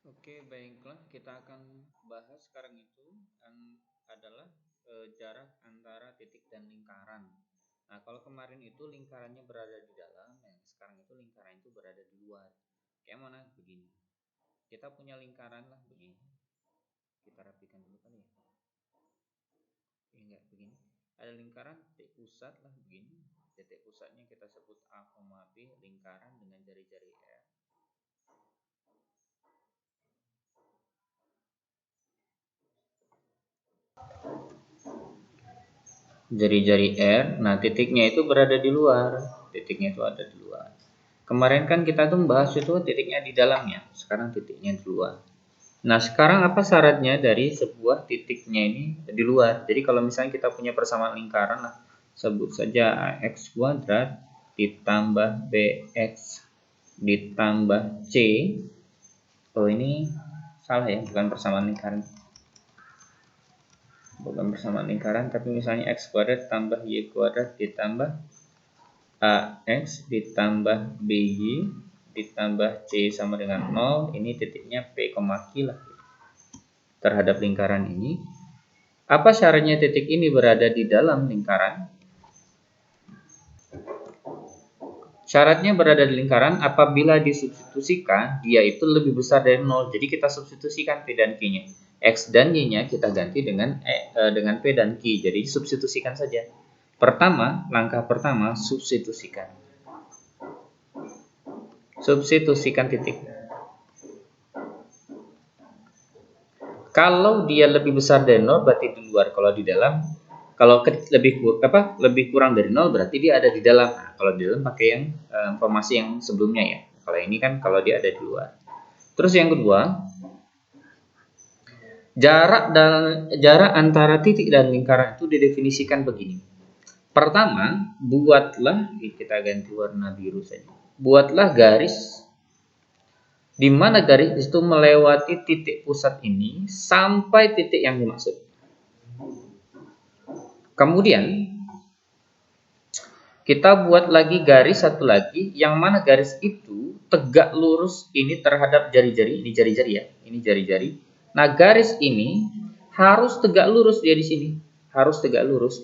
Oke, baiklah, kita akan bahas sekarang itu yang adalah jarak antara titik dan lingkaran. Nah, kalau kemarin itu lingkarannya berada di dalam, yang sekarang itu lingkaran itu berada di luar. Kayak mana? Begini. Kita punya lingkaran lah begini. Kita rapikan dulu kali ya. Enggak begini. Ada lingkaran titik pusat lah begini. Titik pusatnya kita sebut A, B, lingkaran dengan jari-jari R. Jari-jari R. Nah, titiknya itu berada di luar. Titiknya itu ada di luar. Kemarin kan kita tuh membahas itu titiknya di dalamnya. Sekarang titiknya di luar. Nah, sekarang apa syaratnya dari sebuah titiknya ini di luar? Jadi kalau misalnya kita punya persamaan lingkaran lah, sebut saja AX kuadrat ditambah BX ditambah C. Oh, ini salah ya, bukan persamaan lingkaran. Bukan persamaan lingkaran, tapi misalnya X kuadrat tambah Y kuadrat ditambah AX ditambah BY ditambah C sama dengan 0. Ini titiknya P, Q lah terhadap lingkaran ini. Apa syaratnya titik ini berada di dalam lingkaran? Syaratnya berada di lingkaran apabila disubstitusikan dia itu lebih besar dari 0. Jadi kita substitusikan P dan Q-nya. X dan Y-nya kita ganti dengan P dan Q. Jadi substitusikan saja. Pertama, langkah pertama substitusikan. Substitusikan titik. Kalau dia lebih besar dari 0 berarti di luar. Kalau di dalam, kalau lebih kurang dari 0 berarti dia ada di dalam. Nah, kalau di dalam pakai yang informasi yang sebelumnya ya. Kalau ini kan kalau dia ada di luar. Terus yang kedua, jarak antara titik dan lingkaran itu didefinisikan begini. Pertama, buatlah, kita ganti warna biru saja. Buatlah garis di mana garis itu melewati titik pusat ini sampai titik yang dimaksud. Kemudian kita buat lagi garis satu lagi, yang mana garis itu tegak lurus ini terhadap jari-jari. Ini jari-jari ya, ini jari-jari. Nah, garis ini harus tegak lurus dia di sini, harus tegak lurus.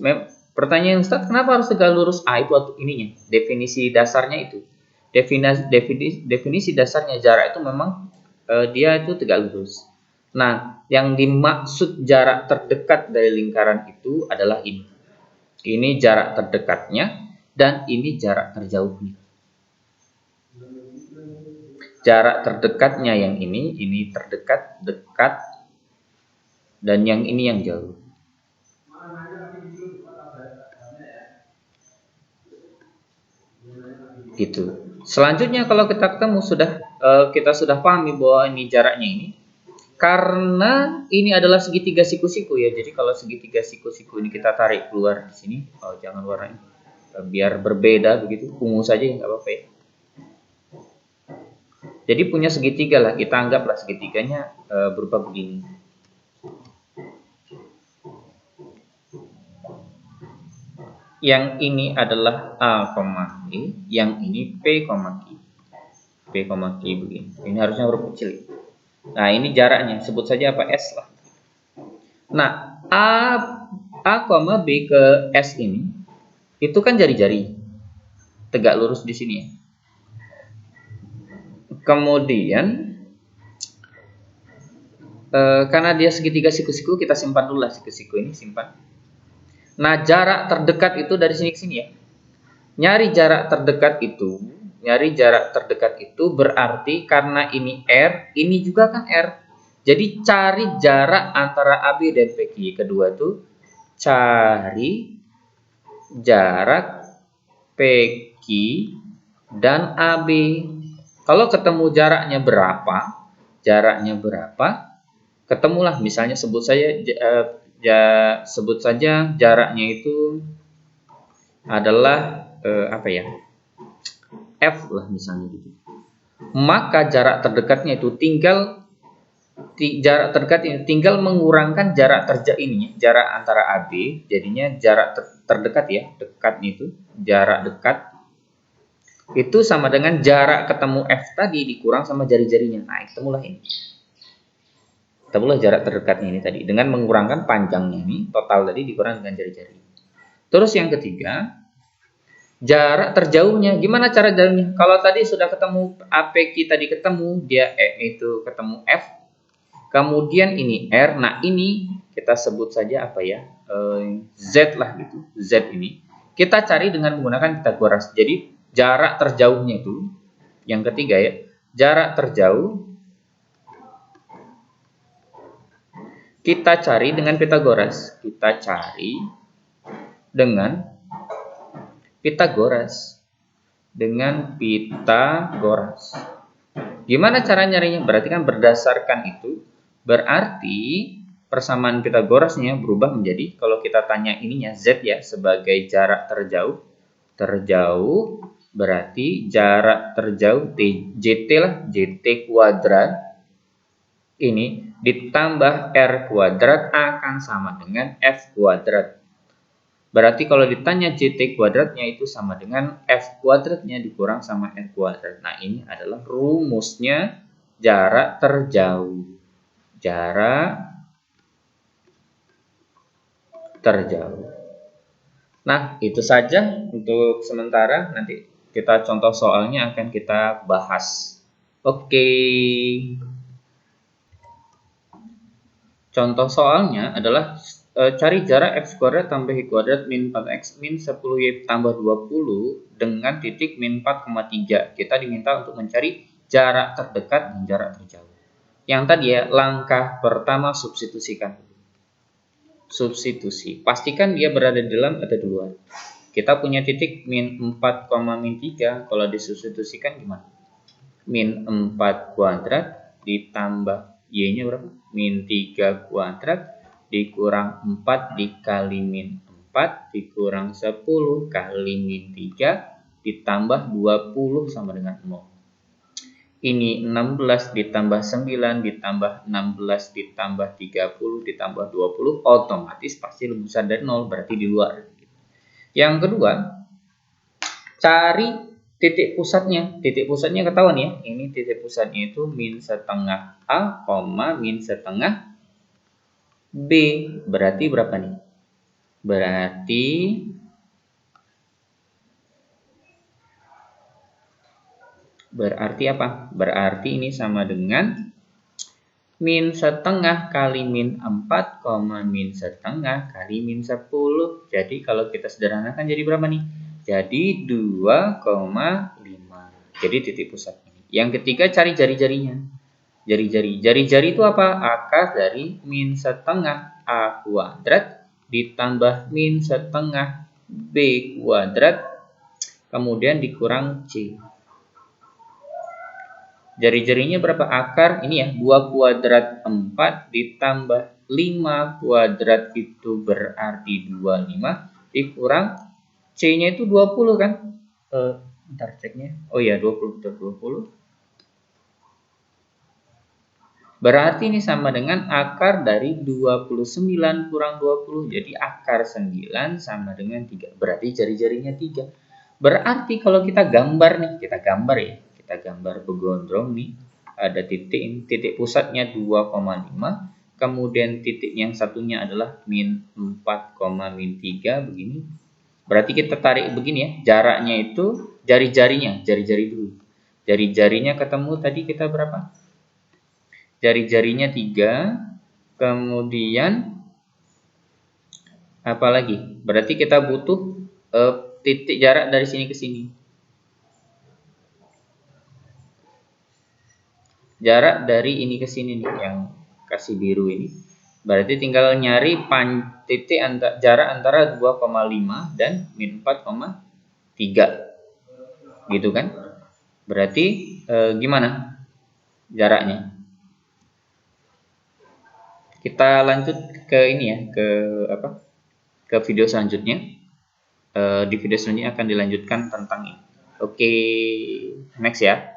Pertanyaan Ustaz, kenapa harus tegak lurus? Itu ininya, definisi dasarnya itu. Definisi dasarnya jarak itu memang dia itu tegak lurus. Nah, yang dimaksud jarak terdekat dari lingkaran itu adalah ini. Ini jarak terdekatnya dan ini jarak terjauhnya. Jarak terdekatnya yang ini terdekat, dekat, dan yang ini yang jauh. Gitu. Selanjutnya kalau kita ketemu kita sudah pahami bahwa ini jaraknya ini, karena ini adalah segitiga siku-siku ya. Jadi kalau segitiga siku-siku ini kita tarik keluar di sini, jangan warnanya, biar berbeda begitu, ungu saja nggak apa-apa ya. Jadi punya segitiga lah, kita anggaplah segitiganya berupa begini. Yang ini adalah A, E, yang ini P, Q. P, Q begini. Ini harusnya huruf kecil. Nah, ini jaraknya, sebut saja apa? S lah. Nah, A, B ke S ini itu kan jari-jari. Tegak lurus di sini ya. Kemudian karena dia segitiga siku-siku, kita simpan dulu lah siku-siku ini, simpan. Nah, jarak terdekat itu dari sini ke sini ya. Nyari jarak terdekat itu berarti karena ini R, ini juga kan R. Jadi cari jarak antara AB dan PQ. Kedua tuh cari jarak PQ dan AB. Kalau ketemu jaraknya berapa, ketemulah misalnya sebut saja jaraknya itu adalah F lah misalnya gitu. Maka jarak terdekatnya itu tinggal mengurangkan jarak jarak antara AB, jadinya jarak terdekat ya, dekatnya itu jarak dekat itu sama dengan jarak ketemu F tadi dikurang sama jari-jarinya. Nah, ketemulah ini. Itulah jarak terdekatnya ini tadi. Dengan mengurangkan panjangnya ini, total tadi dikurang dengan jari-jari. Terus yang ketiga, jarak terjauhnya. Gimana cara jauhnya? Kalau tadi sudah ketemu APQ tadi ketemu, dia itu ketemu F. Kemudian ini R. Nah ini kita sebut saja apa ya? Z lah gitu. Z ini. Kita cari dengan menggunakan Pitagoras. Jadi jarak terjauhnya itu, yang ketiga ya, jarak terjauh kita cari dengan Pitagoras. Kita cari dengan Pitagoras. Dengan Pitagoras. Gimana cara nyarinya? Berarti kan berdasarkan itu. Berarti persamaan Pitagorasnya berubah menjadi, kalau kita tanya ininya Z ya, sebagai jarak terjauh. Terjauh berarti jarak terjauh JT lah, JT kuadrat. Ini ditambah R kuadrat akan sama dengan F kuadrat. Berarti kalau ditanya JT kuadratnya itu sama dengan F kuadratnya dikurang sama R kuadrat. Nah ini adalah rumusnya jarak terjauh. Jarak terjauh. Nah itu saja untuk sementara. Nanti kita contoh soalnya akan kita bahas. Oke. Contoh soalnya adalah cari jarak x kuadrat tambah y kuadrat min 4x min 10y tambah 20 dengan titik min 4,3. Kita diminta untuk mencari jarak terdekat dan jarak terjauh. Yang tadi ya, langkah pertama substitusikan. Substitusi. Pastikan dia berada di dalam atau di luar. Kita punya titik min 4, min 3. Kalau disubstitusikan gimana? Min 4 kuadrat ditambah y-nya berapa? Min 3 kuadrat dikurang 4 dikali min 4 dikurang 10 kali min 3 ditambah 20 sama dengan 0. Ini 16 ditambah 9 ditambah 16 ditambah 30 ditambah 20 otomatis pasti lebih besar dari 0, berarti di luar. Yang kedua, cari titik pusatnya. Titik pusatnya ketahuan ya. Ini titik pusatnya itu min setengah A, min setengah B. Berarti berapa nih? Berarti apa? Berarti ini sama dengan min setengah kali min 4, min setengah kali min 10. Jadi kalau kita sederhanakan jadi berapa nih? Jadi 2,5. Jadi titik pusat ini. Yang ketiga cari jari-jarinya. Jari-jari itu apa? Akar dari min setengah A kuadrat ditambah min setengah B kuadrat kemudian dikurang C. Jari-jarinya berapa? Akar ini ya, 2 kuadrat 4 ditambah 5 kuadrat itu berarti 25 dikurang C-nya itu 20 kan? Ntar ceknya. Oh iya 20 betul 20. Berarti ini sama dengan akar dari 29 kurang 20. Jadi akar 9 sama dengan 3. Berarti jari-jarinya 3. Berarti kalau kita gambar nih, kita gambar begondrong nih. Ada titik ini, titik pusatnya 2,5. Kemudian titik yang satunya adalah min 4, min 3 begini. Berarti kita tarik begini ya. Jaraknya itu jari-jari dulu. Jari-jarinya ketemu tadi kita berapa? Jari-jarinya 3, kemudian apa lagi? Berarti kita butuh titik jarak dari sini ke sini. Jarak dari ini ke sini nih, yang kasih biru ini. Berarti tinggal nyari titik jarak antara 2,5 dan min 4,3. Gitu kan? Berarti gimana jaraknya? Kita lanjut ke ini ya, ke video selanjutnya. Di video selanjutnya akan dilanjutkan tentang ini. Oke, next ya.